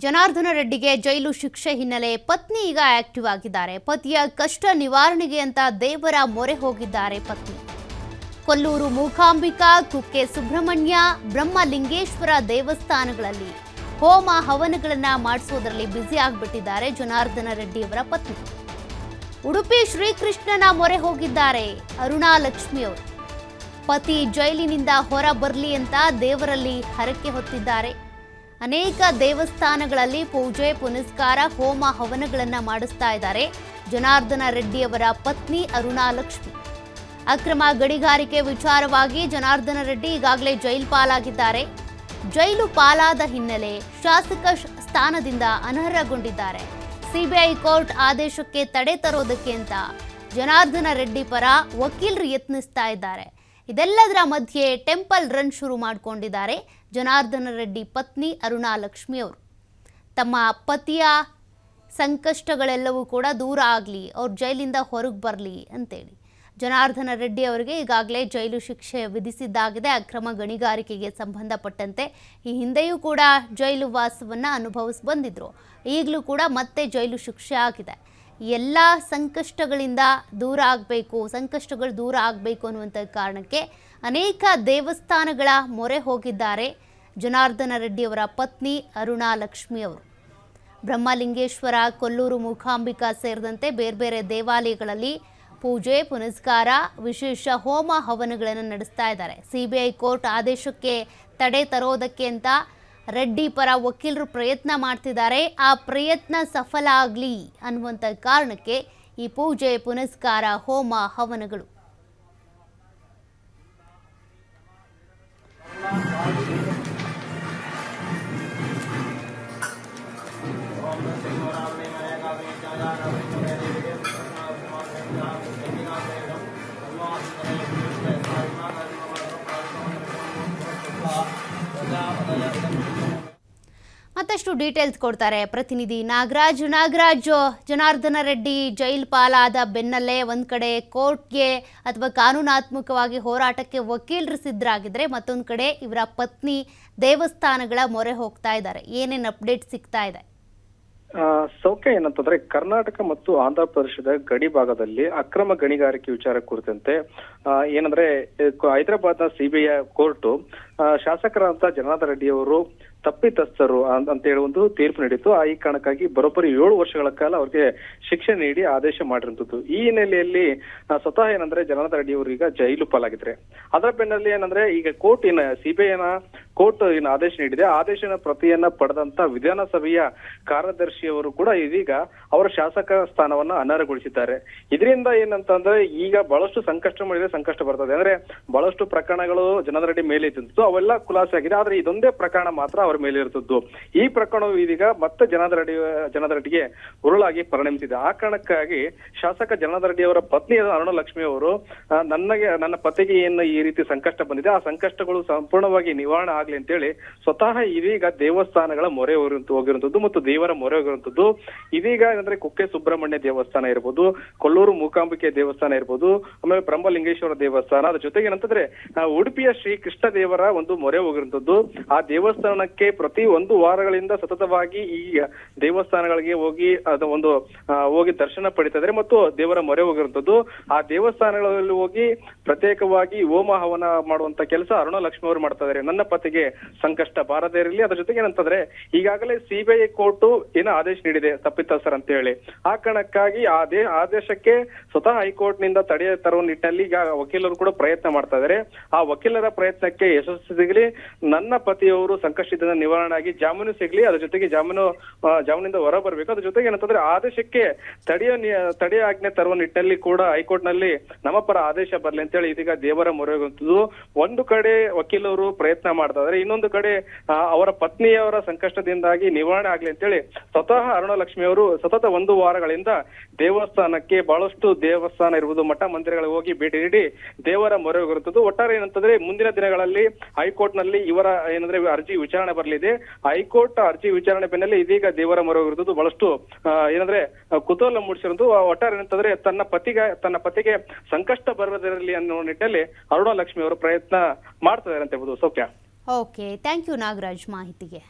ಜನಾರ್ದನ ರೆಡ್ಡಿಗೆ ಜೈಲು ಶಿಕ್ಷೆ ಹಿನ್ನೆಲೆ ಪತ್ನಿ ಈಗ ಆಕ್ಟಿವ್ ಆಗಿದ್ದಾರೆ. ಪತಿಯ ಕಷ್ಟ ನಿವಾರಣೆಗೆ ಅಂತ ದೇವರ ಮೊರೆ ಹೋಗಿದ್ದಾರೆ ಪತ್ನಿ. ಕೊಲ್ಲೂರು ಮೂಕಾಂಬಿಕಾ, ಕುಕ್ಕೆ ಸುಬ್ರಹ್ಮಣ್ಯ, ಬ್ರಹ್ಮಲಿಂಗೇಶ್ವರ ದೇವಸ್ಥಾನಗಳಲ್ಲಿ ಹೋಮ ಹವನಗಳನ್ನ ಮಾಡಿಸೋದ್ರಲ್ಲಿ ಬ್ಯುಸಿ ಆಗಿಬಿಟ್ಟಿದ್ದಾರೆ ಜನಾರ್ದನ ರೆಡ್ಡಿಯವರ ಪತ್ನಿ. ಉಡುಪಿ ಶ್ರೀಕೃಷ್ಣನ ಮೊರೆ ಹೋಗಿದ್ದಾರೆ ಅರುಣಾ ಲಕ್ಷ್ಮಿ ಅವರು. ಪತಿ ಜೈಲಿನಿಂದ ಹೊರ ಬರಲಿ ಅಂತ ದೇವರಲ್ಲಿ ಹರಕೆ ಹೊತ್ತಿದ್ದಾರೆ. ಅನೇಕ ದೇವಸ್ಥಾನಗಳಲ್ಲಿ ಪೂಜೆ ಪುನಸ್ಕಾರ ಹೋಮ ಹವನಗಳನ್ನು ಮಾಡಿಸ್ತಾ ಇದ್ದಾರೆ ಜನಾರ್ದನ ರೆಡ್ಡಿಯವರ ಪತ್ನಿ ಅರುಣಾ ಲಕ್ಷ್ಮಿ. ಅಕ್ರಮ ಗಣಿಗಾರಿಕೆ ವಿಚಾರವಾಗಿ ಜನಾರ್ದನ ರೆಡ್ಡಿ ಈಗಾಗಲೇ ಜೈಲು ಪಾಲಾಗಿದ್ದಾರೆ. ಜೈಲು ಪಾಲಾದ ಹಿನ್ನೆಲೆ ಶಾಸಕ ಸ್ಥಾನದಿಂದ ಅನರ್ಹಗೊಂಡಿದ್ದಾರೆ. ಸಿಬಿಐ ಕೋರ್ಟ್ ಆದೇಶಕ್ಕೆ ತಡೆ ತರೋದಕ್ಕೆ ಅಂತ ಜನಾರ್ದನ ರೆಡ್ಡಿ ಪರ ವಕೀಲರು ಯತ್ನಿಸ್ತಾ ಇದ್ದಾರೆ. ಇದೆಲ್ಲದರ ಮಧ್ಯೆ ಟೆಂಪಲ್ ರನ್ ಶುರು ಮಾಡಿಕೊಂಡಿದ್ದಾರೆ ಜನಾರ್ದನ ರೆಡ್ಡಿ ಪತ್ನಿ ಅರುಣಾ ಲಕ್ಷ್ಮಿ ಅವರು. ತಮ್ಮ ಪತಿಯ ಸಂಕಷ್ಟಗಳೆಲ್ಲವೂ ಕೂಡ ದೂರ ಆಗಲಿ, ಅವ್ರು ಜೈಲಿಂದ ಹೊರಗೆ ಬರಲಿ ಅಂತೇಳಿ ಜನಾರ್ದನ ರೆಡ್ಡಿ ಅವರಿಗೆ ಈಗಾಗಲೇ ಜೈಲು ಶಿಕ್ಷೆ ವಿಧಿಸಿದ್ದಾಗಿದೆ. ಅಕ್ರಮ ಗಣಿಗಾರಿಕೆಗೆ ಸಂಬಂಧಪಟ್ಟಂತೆ ಈ ಹಿಂದೆಯೂ ಕೂಡ ಜೈಲು ವಾಸವನ್ನು ಅನುಭವಿಸಿ ಬಂದಿದ್ರು. ಈಗಲೂ ಕೂಡ ಮತ್ತೆ ಜೈಲು ಶಿಕ್ಷೆ ಆಗಿದೆ. ಎಲ್ಲ ಸಂಕಷ್ಟಗಳಿಂದ ದೂರ ಆಗಬೇಕು, ಸಂಕಷ್ಟಗಳು ದೂರ ಆಗಬೇಕು ಅನ್ನುವಂಥ ಕಾರಣಕ್ಕೆ ಅನೇಕ ದೇವಸ್ಥಾನಗಳ ಮೊರೆ ಹೋಗಿದ್ದಾರೆ ಜನಾರ್ದನ ರೆಡ್ಡಿಯವರ ಪತ್ನಿ ಅರುಣಾ ಲಕ್ಷ್ಮಿ ಅವರು. ಬ್ರಹ್ಮಲಿಂಗೇಶ್ವರ, ಕೊಲ್ಲೂರು ಮೂಕಾಂಬಿಕಾ ಸೇರಿದಂತೆ ಬೇರೆ ಬೇರೆ ದೇವಾಲಯಗಳಲ್ಲಿ ಪೂಜೆ ಪುನಸ್ಕಾರ, ವಿಶೇಷ ಹೋಮ ಹವನಗಳನ್ನು ನಡೆಸ್ತಾ ಇದ್ದಾರೆ. ಸಿಬಿಐ ಕೋರ್ಟ್ ಆದೇಶಕ್ಕೆ ತಡೆ ತರೋದಕ್ಕೆ ಅಂತ ರೆಡ್ಡಿ ಪರ ವಕೀಲರು ಪ್ರಯತ್ನ ಮಾಡ್ತಿದ್ದಾರೆ. ಆ ಪ್ರಯತ್ನ ಸಫಲ ಆಗಲಿ ಅನ್ನುವಂಥ ಕಾರಣಕ್ಕೆ ಈ ಪೂಜೆ ಪುನಸ್ಕಾರ ಹೋಮ ಹವನಗಳು. ಮತ್ತಷ್ಟು ಡೀಟೇಲ್ಸ್ ಕೊಡ್ತಾರೆ ಪ್ರತಿನಿಧಿ ನಾಗರಾಜ್. ಜನಾರ್ದನ ರೆಡ್ಡಿ ಜೈಲ್ ಪಾಲಾದ ಬೆನ್ನಲ್ಲೇ ಒಂದ್ ಕಡೆ ಕೋರ್ಟ್ಗೆ ಅಥವಾ ಕಾನೂನಾತ್ಮಕವಾಗಿ ಹೋರಾಟಕ್ಕೆ ವಕೀಲರು ಸಿದ್ಧರಾಗಿದ್ರೆ, ಮತ್ತೊಂದು ಕಡೆ ಇವರ ಪತ್ನಿ ದೇವಸ್ಥಾನಗಳ ಮೊರೆ ಹೋಗ್ತಾ ಇದ್ದಾರೆ. ಏನೇನು ಅಪ್ಡೇಟ್ ಸಿಗ್ತಾ ಇದೆ? ಸೌಖ್ಯ ಏನಂತಂದ್ರೆ, ಕರ್ನಾಟಕ ಮತ್ತು ಆಂಧ್ರ ಪ್ರದೇಶದ ಗಡಿ ಭಾಗದಲ್ಲಿ ಅಕ್ರಮ ಗಣಿಗಾರಿಕೆ ವಿಚಾರ ಕುರಿತಂತೆ ಏನಂದ್ರೆ ಹೈದರಾಬಾದ್ನ ಸಿಬಿಐ ಕೋರ್ಟ್ ಶಾಸಕರಾದಂತ ಜನಾರ್ದನ ರೆಡ್ಡಿ ಅವರು ತಪ್ಪಿತಸ್ಥರು ಅಂತ ಹೇಳಿ ಒಂದು ತೀರ್ಪು ನೀಡಿತ್ತು. ಈ ಕಾರಣಕ್ಕಾಗಿ ಬರೋಬ್ಬರಿ 7 ವರ್ಷಗಳ ಕಾಲ ಅವ್ರಿಗೆ ಶಿಕ್ಷೆ ನೀಡಿ ಆದೇಶ ಮಾಡಿರುವಂತದ್ದು. ಈ ಹಿನ್ನೆಲೆಯಲ್ಲಿ ಸ್ವತಃ ಏನಂದ್ರೆ ಜನಾರ್ದನ ರೆಡ್ಡಿ ಅವರು ಈಗ ಜೈಲು ಪಾಲಾಗಿದ್ರೆ, ಅದರ ಬೆನ್ನಲ್ಲಿ ಏನಂದ್ರೆ ಈಗ ಕೋರ್ಟ್ ಸಿಬಿಐನ ಕೋರ್ಟ್ ಆದೇಶ ನೀಡಿದೆ. ಆದೇಶನ ಪ್ರತಿಯನ್ನ ಪಡೆದಂತ ವಿಧಾನಸಭೆಯ ಕಾರ್ಯದರ್ಶಿಯವರು ಕೂಡ ಇದೀಗ ಅವರ ಶಾಸಕ ಸ್ಥಾನವನ್ನ ಅನರ್ಹಗೊಳಿಸಿದ್ದಾರೆ. ಇದರಿಂದ ಏನಂತಂದ್ರೆ ಈಗ ಬಹಳಷ್ಟು ಸಂಕಷ್ಟ ಬರ್ತದೆ. ಅಂದ್ರೆ ಬಹಳಷ್ಟು ಪ್ರಕರಣಗಳು ಜನಾರ್ದನ ರೆಡ್ಡಿ ಮೇಲೆ ಇದ್ದು ಅವೆಲ್ಲ ಖುಲಾಸೆ ಆಗಿದೆ. ಆದ್ರೆ ಇದೊಂದೇ ಪ್ರಕರಣ ಮಾತ್ರ ಅವರ ಮೇಲೆ ಇರುತ್ತದ್ದು. ಈ ಪ್ರಕರಣವು ಇದೀಗ ಮತ್ತೆ ಜನಾರ್ದನ ರೆಡ್ಡಿಗೆ ಉರುಳಾಗಿ ಪರಿಣಮಿಸಿದೆ. ಆ ಕಾರಣಕ್ಕಾಗಿ ಶಾಸಕ ಜನಾರ್ದನ ರೆಡ್ಡಿ ಅವರ ಪತ್ನಿ ಅರುಣಾ ಲಕ್ಷ್ಮಿ ಅವರು ನನ್ನ ಪತಿಗೆ ಏನು ಈ ರೀತಿ ಸಂಕಷ್ಟ ಬಂದಿದೆ, ಆ ಸಂಕಷ್ಟಗಳು ಸಂಪೂರ್ಣವಾಗಿ ನಿವಾರಣೆ ಆಗ್ಲಿ ಅಂತೇಳಿ ಸ್ವತಃ ಇದೀಗ ದೇವಸ್ಥಾನಗಳ ಮೊರೆ ಹೋಗಿರುವಂತದ್ದು ಮತ್ತು ದೇವರ ಮೊರೆ ಹೋಗಿರುವಂತದ್ದು. ಇದೀಗ ಏನಂದ್ರೆ ಕುಕ್ಕೆ ಸುಬ್ರಹ್ಮಣ್ಯ ದೇವಸ್ಥಾನ ಇರ್ಬೋದು, ಕೊಲ್ಲೂರು ಮೂಕಾಂಬಿಕೆ ದೇವಸ್ಥಾನ ಇರ್ಬೋದು, ಆಮೇಲೆ ಬ್ರಹ್ಮಲಿಂಗೇಶ್ವರ ದೇವಸ್ಥಾನ, ಅದ್ರ ಜೊತೆಗೆ ಏನಂತಂದ್ರೆ ಉಡುಪಿಯ ಶ್ರೀ ಕೃಷ್ಣ ದೇವರ ಒಂದು ಮೊರೆ ಹೋಗಿರುವಂತದ್ದು. ಆ ದೇವಸ್ಥಾನಕ್ಕೆ ಪ್ರತಿ 1 ವಾರಗಳಿಂದ ಸತತವಾಗಿ ಈ ದೇವಸ್ಥಾನಗಳಿಗೆ ಹೋಗಿ ದರ್ಶನ ಪಡಿತಾ ಇದ್ದಾರೆ ಮತ್ತು ದೇವರ ಮೊರೆ ಹೋಗಿರುವಂತದ್ದು. ಆ ದೇವಸ್ಥಾನಗಳಲ್ಲಿ ಹೋಗಿ ಪ್ರತ್ಯೇಕವಾಗಿ ಹೋಮ ಹವನ ಮಾಡುವಂತ ಕೆಲಸ ಅರುಣಾ ಲಕ್ಷ್ಮಿ ಅವರು ಮಾಡ್ತಾ ಇದ್ದಾರೆ. ನನ್ನ ಪತಿಗೆ ಸಂಕಷ್ಟ ಬಾರದೇ ಇರಲಿ. ಅದ್ರ ಜೊತೆಗೆ ಏನಂತಂದ್ರೆ ಈಗಾಗಲೇ ಸಿಬಿಐ ಕೋರ್ಟ್ ಆದೇಶ ನೀಡಿದೆ ತಪ್ಪಿತಸ್ಥರ ಅಂತ ಹೇಳಿ. ಆ ಕಾರಣಕ್ಕಾಗಿ ಆದೇಶಕ್ಕೆ ಸ್ವತಃ ಹೈಕೋರ್ಟ್ ನಿಂದ ತಡೆ ತರುವ ನಿಟ್ಟಿನಲ್ಲಿ ಈಗ ವಕೀಲರು ಕೂಡ ಪ್ರಯತ್ನ ಮಾಡ್ತಾ ಇದ್ದಾರೆ. ಆ ವಕೀಲರ ಪ್ರಯತ್ನಕ್ಕೆ ಯಶಸ್ಸು ಸಿಗಲಿ, ನನ್ನ ಪತಿಯವರು ಸಂಕಷ್ಟದಿಂದ ನಿವಾರಣೆ ಆಗಿ ಜಾಮೀನು ಸಿಗ್ಲಿ, ಅದ್ರ ಜೊತೆಗೆ ಜಾಮೀನಿಂದ ಹೊರ ಬರಬೇಕು. ಅದ್ರ ಜೊತೆಗೆ ಏನಂತಂದ್ರೆ ಆದೇಶಕ್ಕೆ ತಡೆ ಆಜ್ಞೆ ತರುವ ನಿಟ್ಟಿನಲ್ಲಿ ಕೂಡ ಹೈಕೋರ್ಟ್ ನಲ್ಲಿ ನಮ್ಮ ಪರ ಆದೇಶ ಬರ್ಲಿ ಅಂತೇಳಿ ಇದೀಗ ದೇವರ ಮೊರೆ ಹೋಗುವಂತದ್ದು. ಒಂದು ಕಡೆ ವಕೀಲರು ಪ್ರಯತ್ನ ಮಾಡ್ತಾ ಇದ್ದಾರೆ, ಇನ್ನೊಂದು ಕಡೆ ಅವರ ಪತ್ನಿಯವರ ಸಂಕಷ್ಟದಿಂದಾಗಿ ನಿವಾರಣೆ ಆಗ್ಲಿ ಅಂತೇಳಿ ಸ್ವತಃ ಅರುಣಾ ಲಕ್ಷ್ಮಿ ಅವರು ಸತತ 1 ವಾರಗಳಿಂದ ದೇವಸ್ಥಾನಕ್ಕೆ ಬಹಳಷ್ಟು ದೇವಸ್ಥಾನ ಇರುವುದು ಮಠ ಮಂದಿರಗಳಿಗೆ ಹೋಗಿ ಭೇಟಿ ನೀಡಿ ದೇವರ ಮೊರೆ ಹೋಗಿರುತ್ತದೆ. ಒಟ್ಟಾರೆ ಏನಂತಂದ್ರೆ ಮುಂದಿನ ದಿನಗಳಲ್ಲಿ ಹೈಕೋರ್ಟ್ ನಲ್ಲಿ ಇವರ ಏನಂದ್ರೆ ಅರ್ಜಿ ವಿಚಾರಣೆ ಬರಲಿದೆ. ಹೈಕೋರ್ಟ್ ಅರ್ಜಿ ವಿಚಾರಣೆ ಬೆನ್ನಲ್ಲೇ ಇದೀಗ ದೇವರ ಮೊರೆ ಹೋಗಿರುವುದು ಬಹಳಷ್ಟು ಏನಂದ್ರೆ ಕುತೂಹಲ ಮೂಡಿಸಿರುವುದು. ಒಟ್ಟಾರೆ ಏನಂತಂದ್ರೆ ತನ್ನ ಪತಿಗೆ ಸಂಕಷ್ಟ ಬರದಿರಲಿ ಅನ್ನೋ ನಿಟ್ಟಿನಲ್ಲಿ ಅರುಣಾ ಲಕ್ಷ್ಮಿ ಅವರು ಪ್ರಯತ್ನ ಮಾಡ್ತಾ ಇದ್ದಾರೆ ಅಂತ ಹೇಳ್ಬೋದು. ಸೌಖ್ಯ. ಓಕೆ, ಥ್ಯಾಂಕ್ ಯು ನಾಗರಾಜ್ ಮಾಹಿತಿಗೆ.